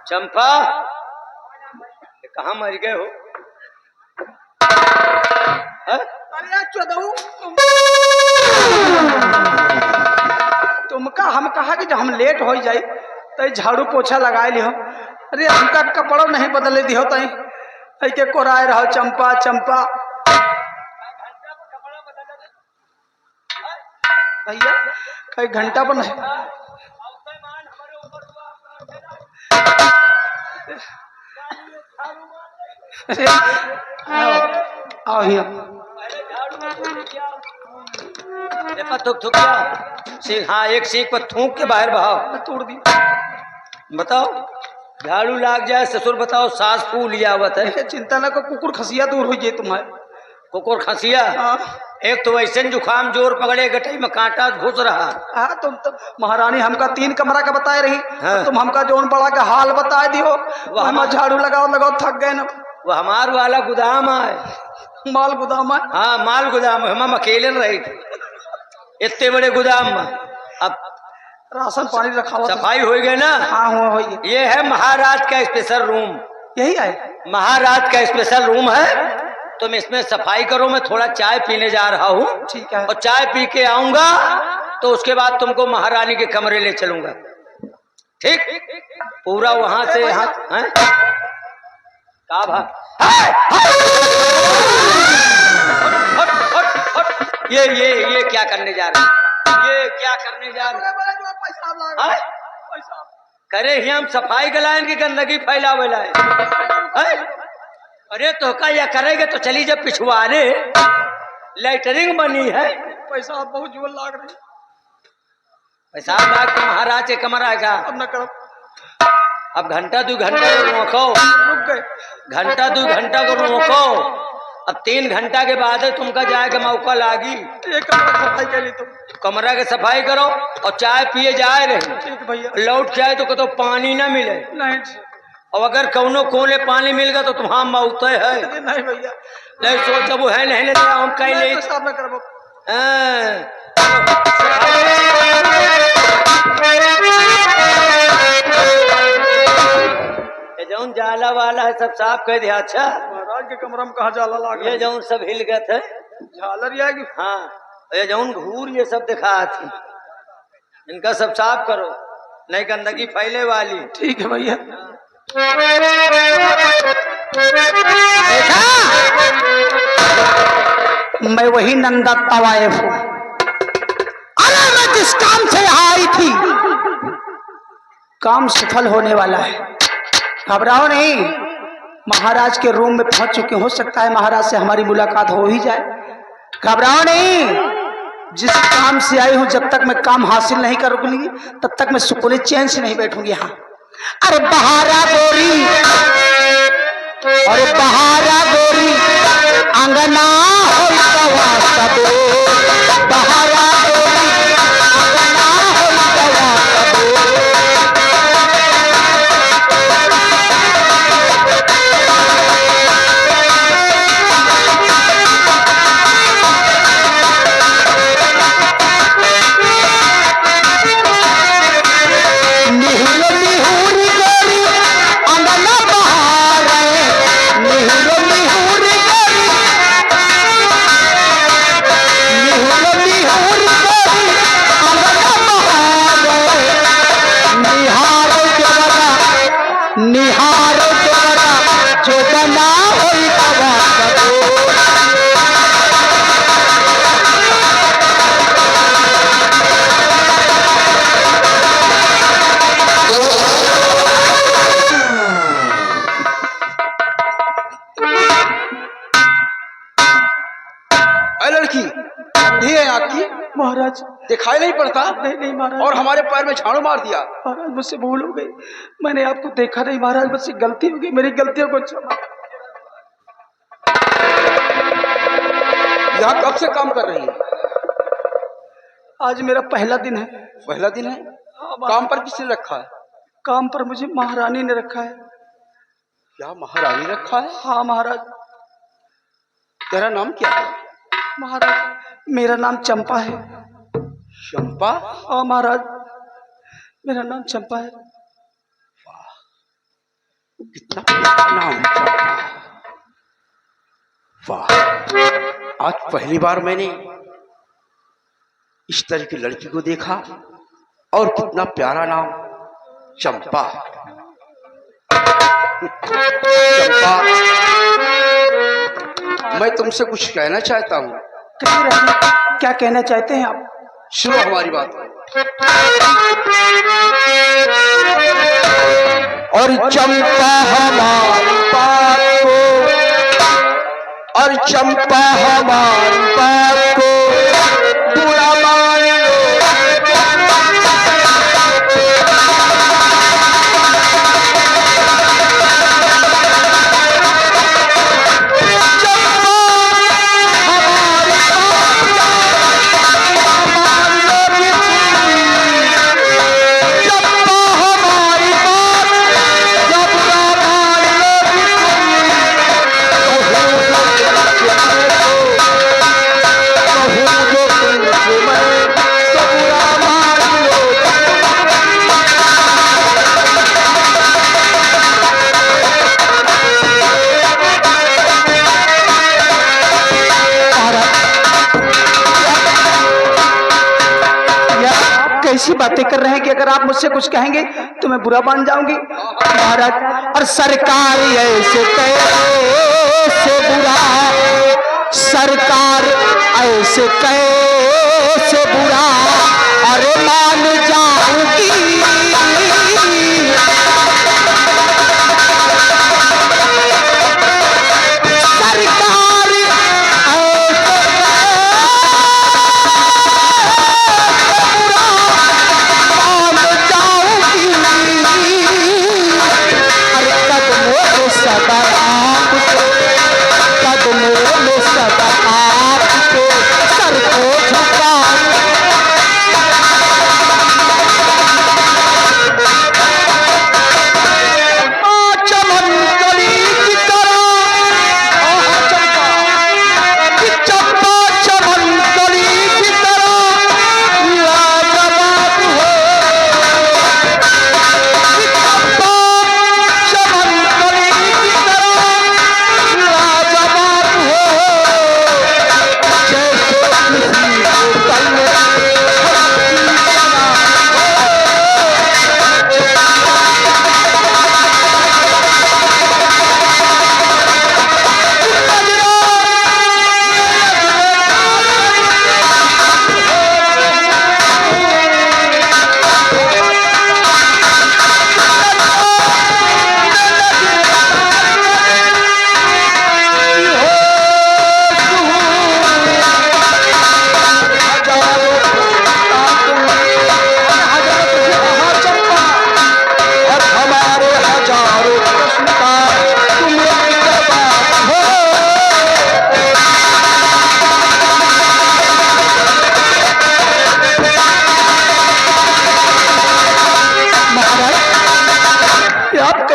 चंपा कहाँ मर गए हो? तुमका हम कहा कि जब हम लेट हो जाए तो झाड़ू पोछा लगाए लिहो। अरे हमका कपड़ों नहीं बदले दिहो तई के कोराए रहो चंपा चंपा। भैया कई घंटा पर नहीं आओ थूक थूक सीख। हाँ एक सीख पर थूक के बाहर बहाओ। तोड़ दी। बताओ झाड़ू लाग जाए ससुर बताओ सास फूल लियावत है। चिंता ना को कुकुर खसिया दूर हो जाए तुम्हारे। कुकुर खसिया एक तो वैसे जुखाम जोर पकड़े गटई में कांटा घुस रहा। हाँ तुम तो महारानी हमका 3 कमरा का बताए रही। हाँ। तुम हमका जोन बड़ा का हाल बताए दियो। हम झाड़ू लगाओ लगाओ थक गए ना। वो हमार वाला गोदाम है। माल गोदाम है। हाँ माल गोदाम हम अकेले रही थे इतने बड़े गोदाम में। अब राशन पानी रखा हुआ सफाई हो गई ना। हाँ हो गई। ये है महाराज का स्पेशल रूम। यही है महाराज का स्पेशल रूम है। तुम इसमें सफाई करो। मैं थोड़ा चाय पीने जा रहा हूँ। ठीक है। और चाय पी के आऊंगा तो उसके बाद तुमको महारानी के कमरे ले चलूंगा। ठीक पूरा वहां से यहाँ ये क्या करने जा रहे हैं? ये क्या करने जा रहे हैं? करे ही हम सफाई गलाएं कि गंदगी फैलावे लाए। अरे तो का या करेंगे तो चली जब पिछवाड़े लेटरिंग बनी है। पैसा बहुत जोर लाग रही। पैसा लाग के महाराज के कमरा है। अब न करो। अब घंटा 2 घंटा को रोको। रुक गए। घंटा 2 घंटा को रोको। अब 3 घंटा के बाद है तुमका जाए के मौका लागी। एक कमरा सफाई कर ली तुम। कमरा के सफाई करो और चाय पिए जाए रहे। ठीक भैया। लौट के आए तो कतो पानी ना मिले। नहीं। और अगर कौनो कोने पानी मिल गया तो तुम्हारा मौत है। नहीं भैया। नहीं सोच वो है नहीं हम कहीं नहीं साफ न करबो। जौन जाला वाला है सब साफ कर दिया। अच्छा महाराज के कमरा में कहा जाला लाग। ये जौन सब हिल गए थे झालर आएगी। हाँ ये जौन घूर ये सब दिखा थी इनका सब साफ करो नहीं गंदगी फैले वाली। ठीक है भैया। मैं वही नंदा तवायफ हूँ। अरे मैं जिस काम से यहाँ आई थी काम सफल होने वाला है। घबराओ नहीं। महाराज के रूम में पहुंच चुके। हो सकता है महाराज से हमारी मुलाकात हो ही जाए। घबराओ नहीं। जिस काम से आई हूं जब तक मैं काम हासिल नहीं करूंगी तब तक मैं सुकून चैन से नहीं बैठूंगी यहाँ। अरे बहारा गोरी अरे बहारा गोरी अंगना हो बहारा गोरी अंगना महाराज दिखाई नहीं पड़ता। नहीं महाराज। और हमारे पैर में झाड़ू मार दिया। महाराज मुझसे भूल हो गई। मैंने आपको देखा नहीं महाराज। मुझसे गलती हो गई। मेरी गलतियों को क्षमा। यहाँ कब से काम कर रही है? आज मेरा पहला दिन है। पहला दिन है? काम पर किसने रखा है? काम पर मुझे महारानी ने रखा है। क्या महारानी रखा है? हाँ महाराज। तेरा नाम क्या है? महाराज मेरा नाम चंपा है। चंपा? हाँ महाराज मेरा नाम चंपा है। कितना प्यारा नाम है चंपा। वाह, आज पहली बार मैंने इस तरह की लड़की को देखा, और कितना प्यारा नाम चंपा। चंपा, मैं तुमसे कुछ कहना चाहता हूँ। कहिए राजा, क्या कहना चाहते हैं आप? सुनो हमारी बात। और चंपा हमारी बात को, और चंपा हमारी बात को बुरा मान लो। ऐसी बातें कर रहे हैं कि अगर आप मुझसे कुछ कहेंगे तो मैं बुरा मान जाऊंगी महाराज। और सरकार ऐसे कैसे बुरा, सरकार ऐसे कैसे बुरा, अरे मान जाऊंगी। सरकार सदा आपको, कदमों में सदा आपको सर को झुका। चमन कली की तरह, चंपा चमन कली की तरह लाजवाब हो। चंपा चमन कली की तरह लाजवाब हो, जैसे किसी बोतल में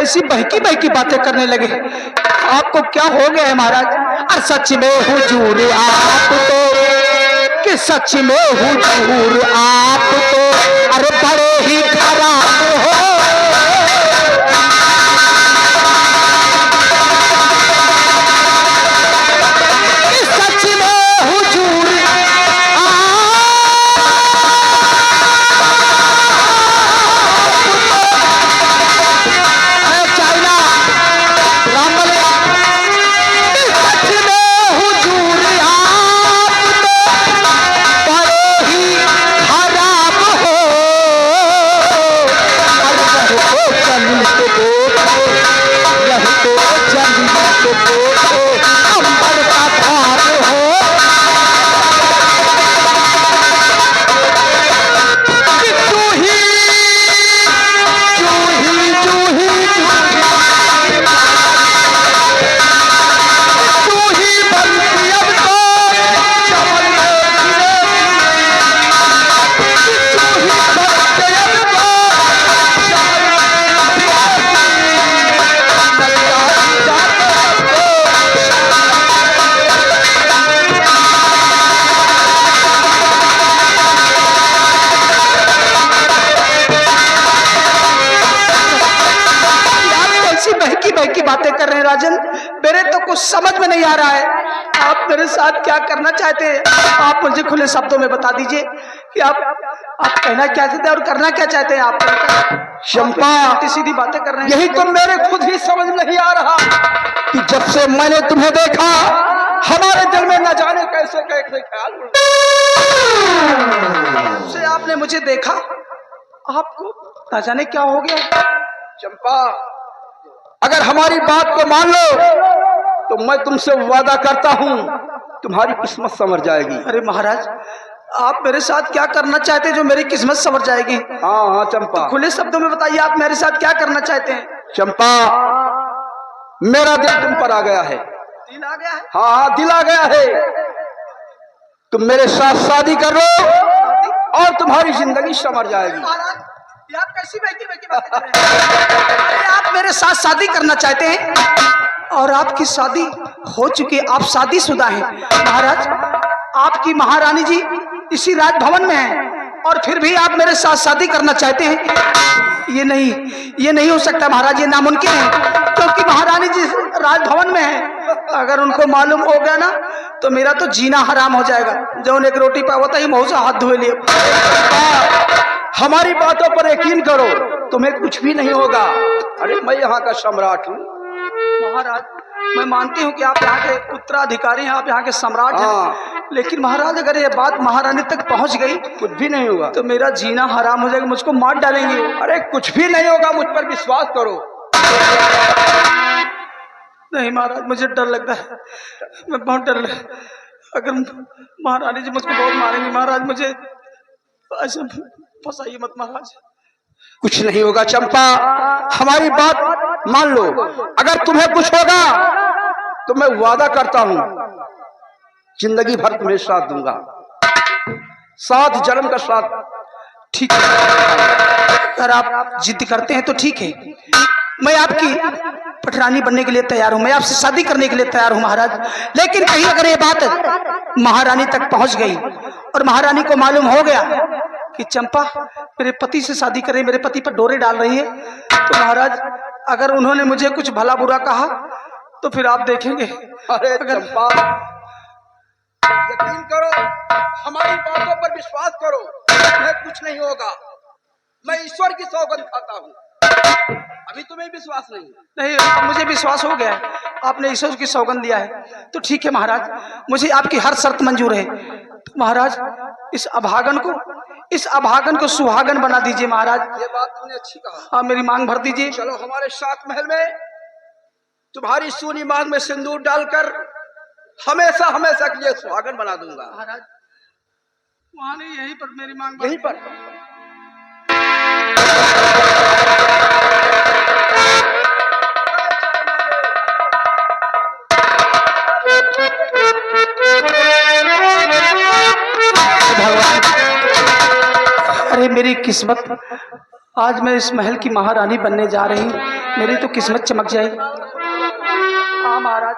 ऐसी बहकी बहकी बातें करने लगे। आपको क्या हो गया है महाराज? और सच में हुजूर आप तो, कि सच में हुजूर आप तो अरे बड़े ही खराब हो। सच में हुजूर बहकी बातें कर रहे हैं राजन, मेरे तो कुछ समझ में नहीं आ रहा है। आप मेरे साथ क्या करना चाहते हैं? आप मुझे खुले शब्दों में बता दीजिए कि आप कहना क्या चाहते हैं और करना क्या चाहते हैं। आप चंपा, सीधी सीधी बातें कर रहे हैं। यही तो मेरे खुद ही समझ नहीं आ रहा कि जब से मैंने तुम्हें देखा हमारे दिल में न जाने कैसे कैसे ख्याल उड़ से आपने मुझे देखा, आपको न जाने क्या हो गया। चंपा, अगर हमारी बात को मान लो तो मैं तुमसे वादा करता हूं तुम्हारी किस्मत संवर जाएगी। अरे महाराज, आप मेरे साथ क्या करना चाहते हैं जो मेरी किस्मत संवर जाएगी? हाँ हाँ चंपा, तो खुले शब्दों में बताइए, आप मेरे साथ क्या करना चाहते हैं? चंपा, मेरा दिल तुम पर आ गया है। दिल आ गया है? हाँ हाँ, दिल आ गया है। तुम मेरे साथ शादी कर लो और तुम्हारी जिंदगी संवर जाएगी। महाराज, ये आप कैसी बहकी बहकी बातें कर रहे हैं? अरे आप मेरे साथ शादी करना चाहते हैं और आपकी शादी हो चुकी है, आप शादीशुदा हैं। महाराज, आपकी महारानी जी इसी राजभवन में है और फिर भी आप मेरे साथ शादी करना चाहते हैं? ये नहीं हो सकता महाराज, ये नामुमकिन है, क्योंकि महारानी जी राजभवन में है। अगर उनको मालूम हो गया ना तो मेरा तो जीना हराम हो जाएगा। जौन एक रोटी पावा था ही मुंह से हाथ धोए लिए। हमारी बातों पर यकीन करो, तुम्हें कुछ भी नहीं होगा। अरे मैं यहाँ का सम्राट हूँ। महाराज, मैं मानती हूँ कि आप यहाँ के उत्तराधिकारी हैं, आप यहाँ के सम्राट हैं, लेकिन महाराज अगर ये बात महारानी तक पहुँच गई कुछ भी नहीं होगा तो मेरा जीना हराम हो जाएगा, मुझको मार डालेंगे। अरे कुछ भी नहीं होगा, मुझ पर विश्वास करो। नहीं महाराज, मुझे डर लगता है, मैं बहुत डर लग, अगर महारानी जी मुझको बहुत मारेंगी। महाराज मुझे ऐसे फंसाइए मत महाराज। कुछ नहीं होगा चंपा, हमारी बात मान लो। अगर तुम्हें कुछ होगा तो मैं वादा करता हूं जिंदगी भर तुम्हें साथ दूंगा, 7 जन्म का साथ। ठीक है, अगर आप जिद करते हैं तो ठीक है, मैं आपकी पटरानी बनने के लिए तैयार हूं, मैं आपसे शादी करने के लिए तैयार हूं महाराज। लेकिन कहीं अगर ये बात महारानी तक पहुंच गई और महारानी को मालूम हो गया कि चंपा मेरे पति से शादी कर रही, मेरे पति पर डोरे डाल रही है, तो महाराज अगर उन्होंने मुझे कुछ भला बुरा कहा तो फिर आप देखेंगे। अरे चंपा, यकीन करो, हमारी बातों पर विश्वास करो, तुम्हें कुछ नहीं होगा। मैं ईश्वर की सौगंध खाता हूँ। अभी तुम्हें विश्वास नहीं? मुझे विश्वास हो गया है, आपने ईश्वर की सौगंध दिया है तो ठीक है महाराज, मुझे आपकी हर शर्त मंजूर है। तो महाराज इस अभागन को सुहागन बना दीजिए महाराज। ये बात तुमने अच्छी कहा। हाँ, मेरी मांग भर दीजिए। चलो हमारे 7 महल में तुम्हारी सूनी मांग में सिंदूर डालकर हमेशा हमेशा के लिए सुहागन बना दूंगा। महाराज वहाँ नहीं, यहीं पर मेरी मांग, यहीं पर। अरे मेरी किस्मत, आज मैं इस महल की महारानी बनने जा रही हूँ, मेरी तो किस्मत चमक जाए। हाँ महाराज।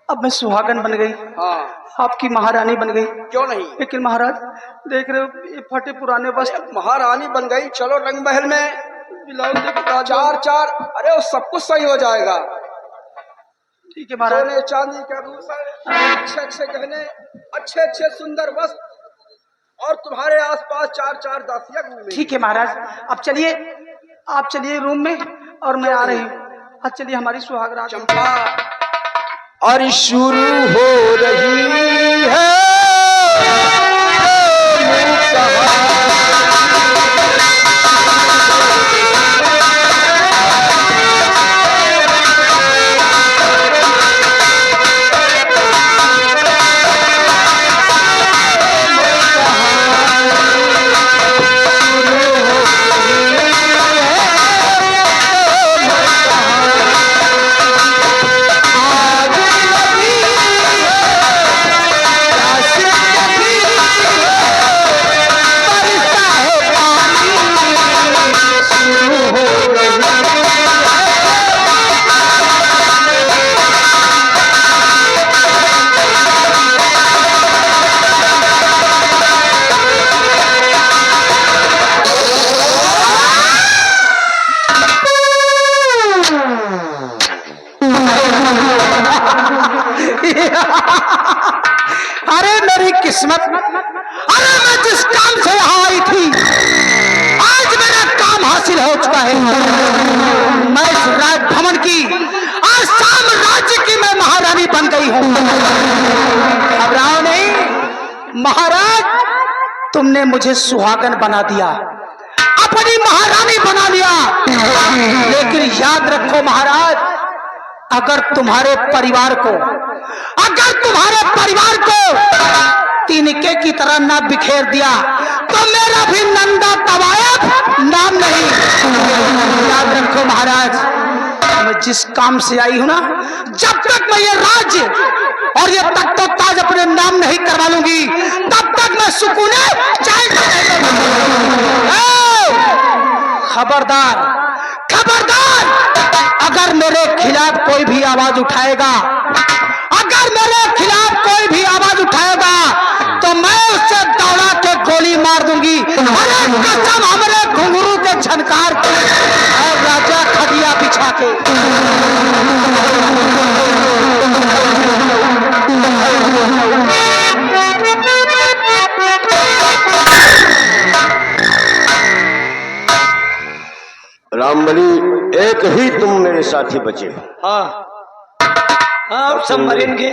अब मैं सुहागन बन गई। हाँ, आपकी महारानी बन गई। क्यों नहीं? लेकिन महाराज देख रहे हो ये फटे पुराने वस्त्र। महारानी बन गई, चलो रंग महल में ब्लाउज देखो, 4 अरे वो सब कुछ सही हो जाएगा। ठीक है महाराज। सोने चांदी के आभूषण, अच्छे गहने, अच्छे सुंदर वस्त्र और तुम्हारे आसपास 4 दासियां घूमेंगी। ठीक है महाराज, अब चलिए, आप चलिए रूम में और मैं आ रही हूँ। आज चलिए हमारी सुहागरात। चंपा, और शुरू हो रही है आज अरे मेरी किस्मत, अरे मैं जिस काम से यहाँ आई थी आज मेरा काम हासिल हो चुका है। मैं इस राज भवन की आज साम्राज्य की मैं महारानी बन गई हूँ। घबराओ नहीं महाराज, तुमने मुझे सुहागन बना दिया, अपनी महारानी बना लिया, लेकिन याद रखो महाराज, अगर तुम्हारे परिवार को तिनके की तरह ना बिखेर दिया तो मेरा भी नंदा तवायब नाम नहीं। याद रखो महाराज, मैं जिस काम से आई हूं ना, जब तक मैं ये राज्य और ये तख्त और ताज अपने नाम नहीं करवा लूंगी तब तक मैं सुकूने खबरदार, खबरदार, अगर मेरे खिलाफ कोई भी आवाज उठाएगा, अगर मेरे खिलाफ कोई भी आवाज उठाएगा तो मैं उससे दौड़ा के गोली मार दूंगी। अरे कसम हमारे घुंघरू के झनकार के और राजा खटिया बिछा के। रामबली, एक ही तुम मेरे साथी बचे। हाँ हाँ, सब मरेंगे।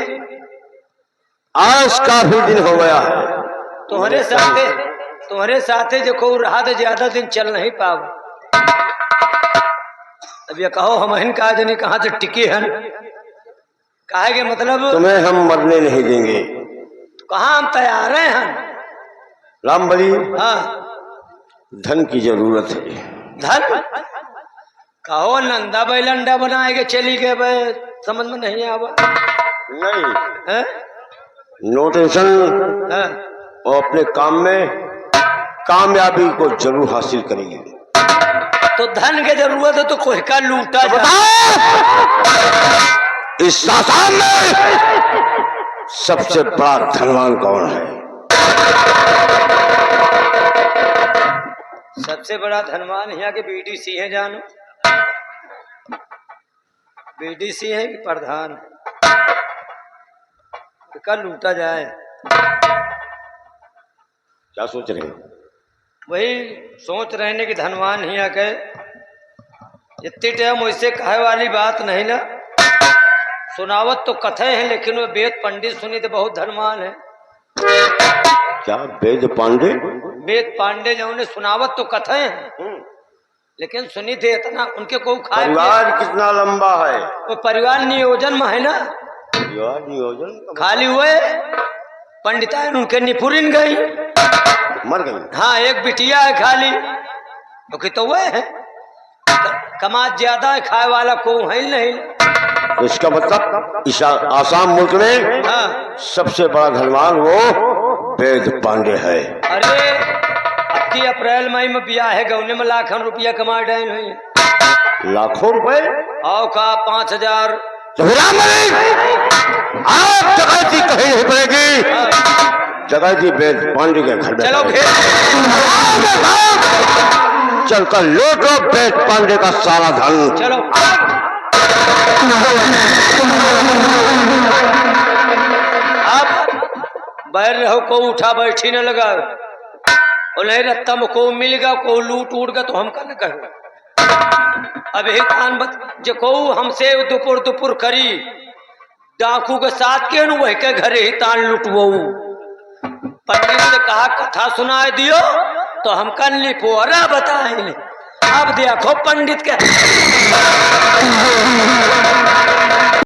आज काफी दिन हो गया है। तुम्हारे साथे जो को रहा तो ज्यादा दिन चल नहीं पाओ। अब ये कहो हम इनका जनी कहाँ से टिके हैं, काहे के मतलब तुम्हें हम मरने नहीं देंगे। तो कहाँ हम तैयार हैं। रामबली, हाँ, धन की जरूरत है। धन कहो नंदा बैलंडा बनाएगे चली गए भाई, समझ में नहीं आवा। नहीं है? नो टेंशन, हाँ। और अपने काम में कामयाबी को जरूर हासिल करेंगे। तो धन की जरूरत है तो कोई का लूटा तो इस आसाम में सबसे बड़ा धनवान कौन है? सबसे बड़ा धनवान यहाँ के बीडीसी है। जानो बीडीसी है कि प्रधान है? कल लूटा जाए, क्या सोच रहे हो? वही सोच रहे हैं कि धनवान ही आके इतनी टाइम वैसे कहे वाली बात नहीं ना। सुनावत तो कथे हैं, लेकिन वो वेद पंडित सुनी तो बहुत धनवान है। क्या वेद पांडे? वेद पांडे जो उन्हें सुनावत तो कथे हैं, लेकिन सुनी थे इतना उनके को खाए परिवार कितना लंबा है? वो परिवार नियोजन में है ना। परिवार नियोजन खाली हुए पंडिताइन उनके निपुरिन गई, मर गई। हाँ, एक बिटिया है खाली, तो वह है कमात ज्यादा है, खाए वाला को है नहीं। तो इसका मतलब इस आसाम मुल्क में हाँ, सबसे बड़ा धनवान वो वेद पांडे है। अरे अब की अप्रैल मई में ब्याह है, गौने में लाखों रुपया कमा डाल हुई। लाखों रुपए? आओ का 5000। आप जगह कहीं नहीं पड़ेगी। जगह जी वेद पांडे के घर में चलो चलकर लौटो वेद पांडे का सारा धन। चलो अब बैर रहो को उठा बैठी न लगा, और नहीं रत्ता में को मिल गया, को लूट उड़ गया तो हम का न कहो। अब ही कान जो को हमसे दुपुर दुपुर करी डाकू के साथ के वह के घरे ही तान लुटवो। पंडित ने कहा कथा सुनाए दियो तो हम कल लिपोरा बताएंगे। अब देखो पंडित के